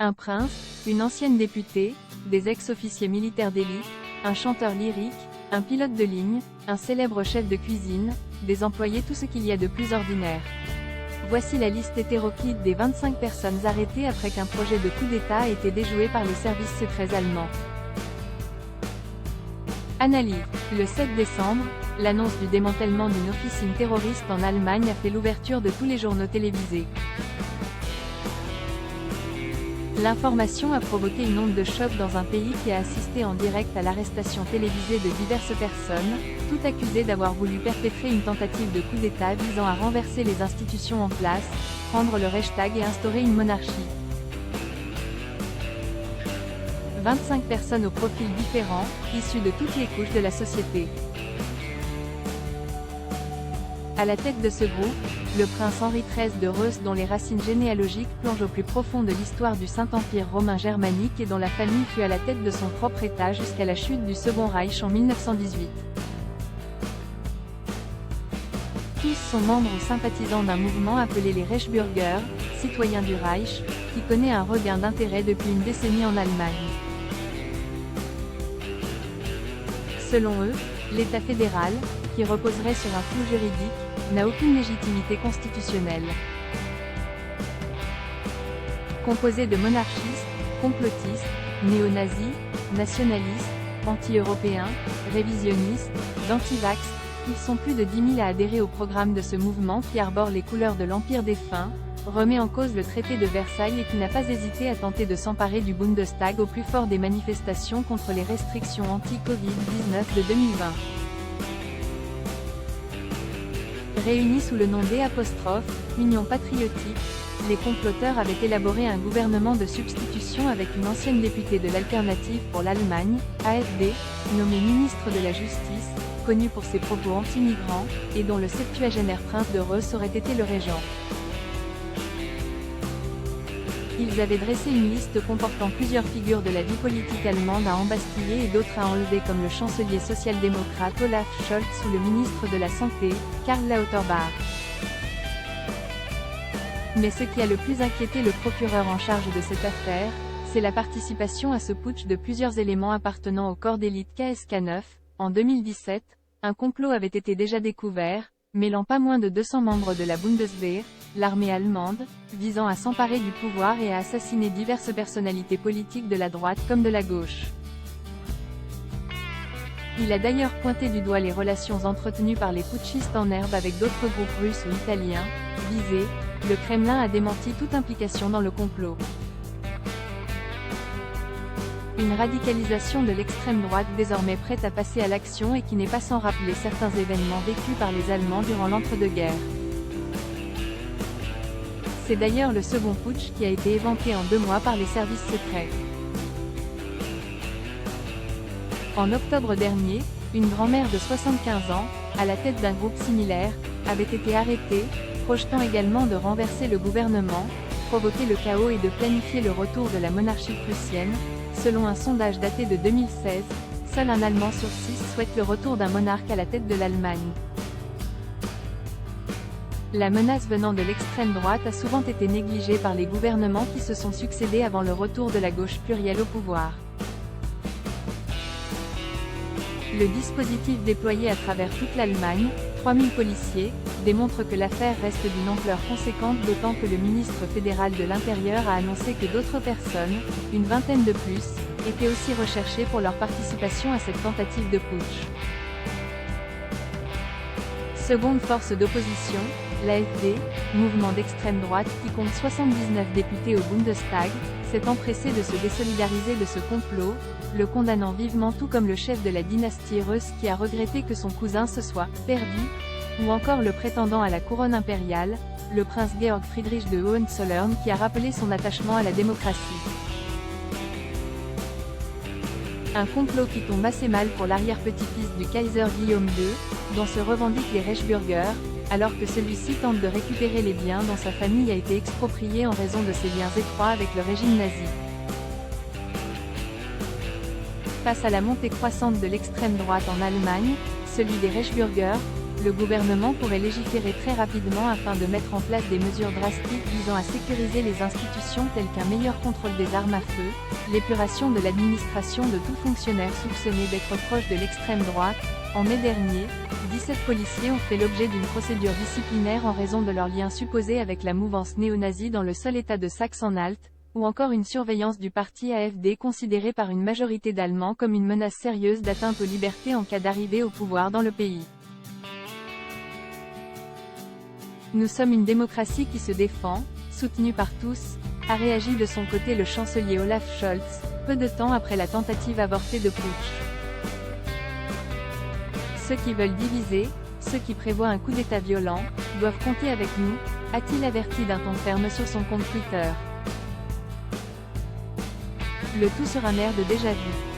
Un prince, une ancienne députée, des ex-officiers militaires d'élite, un chanteur lyrique, un pilote de ligne, un célèbre chef de cuisine, des employés, tout ce qu'il y a de plus ordinaire. Voici la liste hétéroclite des 25 personnes arrêtées après qu'un projet de coup d'État ait été déjoué par les services secrets allemands. Analyse. Le 7 décembre, l'annonce du démantèlement d'une officine terroriste en Allemagne a fait l'ouverture de tous les journaux télévisés. L'information a provoqué une onde de choc dans un pays qui a assisté en direct à l'arrestation télévisée de diverses personnes, toutes accusées d'avoir voulu perpétrer une tentative de coup d'État visant à renverser les institutions en place, prendre le Reichstag et instaurer une monarchie. 25 personnes aux profils différents, issues de toutes les couches de la société. À la tête de ce groupe, le prince Henri XIII de Reuss, dont les racines généalogiques plongent au plus profond de l'histoire du Saint-Empire romain germanique et dont la famille fut à la tête de son propre État jusqu'à la chute du Second Reich en 1918. Tous sont membres ou sympathisants d'un mouvement appelé les Reichsbürger, citoyens du Reich, qui connaît un regain d'intérêt depuis une décennie en Allemagne. Selon eux, l'État fédéral, qui reposerait sur un flou juridique, n'a aucune légitimité constitutionnelle. Composé de monarchistes, complotistes, néo-nazis, nationalistes, anti-européens, révisionnistes, d'antivax, ils sont plus de 10 000 à adhérer au programme de ce mouvement qui arbore les couleurs de l'Empire défunt, remet en cause le traité de Versailles et qui n'a pas hésité à tenter de s'emparer du Bundestag au plus fort des manifestations contre les restrictions anti-Covid-19 de 2020. Réunis sous le nom d'Union patriotique, les comploteurs avaient élaboré un gouvernement de substitution avec une ancienne députée de l'Alternative pour l'Allemagne, AfD, nommée ministre de la Justice, connue pour ses propos anti-migrants, et dont le septuagénaire prince de Reuss aurait été le régent. Ils avaient dressé une liste comportant plusieurs figures de la vie politique allemande à embastiller et d'autres à enlever comme le chancelier social-démocrate Olaf Scholz ou le ministre de la Santé, Karl Lauterbach. Mais ce qui a le plus inquiété le procureur en charge de cette affaire, c'est la participation à ce putsch de plusieurs éléments appartenant au corps d'élite KSK-9. En 2017, un complot avait été déjà découvert, mêlant pas moins de 200 membres de la Bundeswehr, l'armée allemande, visant à s'emparer du pouvoir et à assassiner diverses personnalités politiques de la droite comme de la gauche. Il a d'ailleurs pointé du doigt les relations entretenues par les putschistes en herbe avec d'autres groupes russes ou italiens, visés. Le Kremlin a démenti toute implication dans le complot. Une radicalisation de l'extrême droite désormais prête à passer à l'action et qui n'est pas sans rappeler certains événements vécus par les Allemands durant l'entre-deux-guerres. C'est d'ailleurs le second putsch qui a été éventé en 2 mois par les services secrets. En octobre dernier, une grand-mère de 75 ans, à la tête d'un groupe similaire, avait été arrêtée, projetant également de renverser le gouvernement, provoquer le chaos et de planifier le retour de la monarchie prussienne. Selon un sondage daté de 2016, seul un Allemand sur 6 souhaite le retour d'un monarque à la tête de l'Allemagne. La menace venant de l'extrême droite a souvent été négligée par les gouvernements qui se sont succédés avant le retour de la gauche plurielle au pouvoir. Le dispositif déployé à travers toute l'Allemagne, 3000 policiers, démontre que l'affaire reste d'une ampleur conséquente, d'autant que le ministre fédéral de l'Intérieur a annoncé que d'autres personnes, une vingtaine de plus, étaient aussi recherchées pour leur participation à cette tentative de putsch. Seconde force d'opposition, l'AfD, mouvement d'extrême droite qui compte 79 députés au Bundestag, s'est empressé de se désolidariser de ce complot, le condamnant vivement, tout comme le chef de la dynastie Reuss qui a regretté que son cousin se soit « perdu », ou encore le prétendant à la couronne impériale, le prince Georg Friedrich de Hohenzollern qui a rappelé son attachement à la démocratie. Un complot qui tombe assez mal pour l'arrière-petit-fils du Kaiser Guillaume II, dont se revendiquent les Reichsbürger, alors que celui-ci tente de récupérer les biens dont sa famille a été expropriée en raison de ses liens étroits avec le régime nazi. Face à la montée croissante de l'extrême droite en Allemagne, celui des Reichsbürger, Le gouvernement pourrait légiférer très rapidement afin de mettre en place des mesures drastiques visant à sécuriser les institutions telles qu'un meilleur contrôle des armes à feu, l'épuration de l'administration de tout fonctionnaire soupçonné d'être proche de l'extrême droite. En mai dernier, 17 policiers ont fait l'objet d'une procédure disciplinaire en raison de leur lien supposé avec la mouvance néo-nazie dans le seul état de Saxe-Anhalt, ou encore une surveillance du parti AfD considéré par une majorité d'Allemands comme une menace sérieuse d'atteinte aux libertés en cas d'arrivée au pouvoir dans le pays. Nous sommes une démocratie qui se défend, soutenue par tous, a réagi de son côté le chancelier Olaf Scholz, peu de temps après la tentative avortée de putsch. Ceux qui veulent diviser, ceux qui prévoient un coup d'État violent, doivent compter avec nous, a-t-il averti d'un ton ferme sur son compte Twitter. Le tout sur un air de déjà-vu.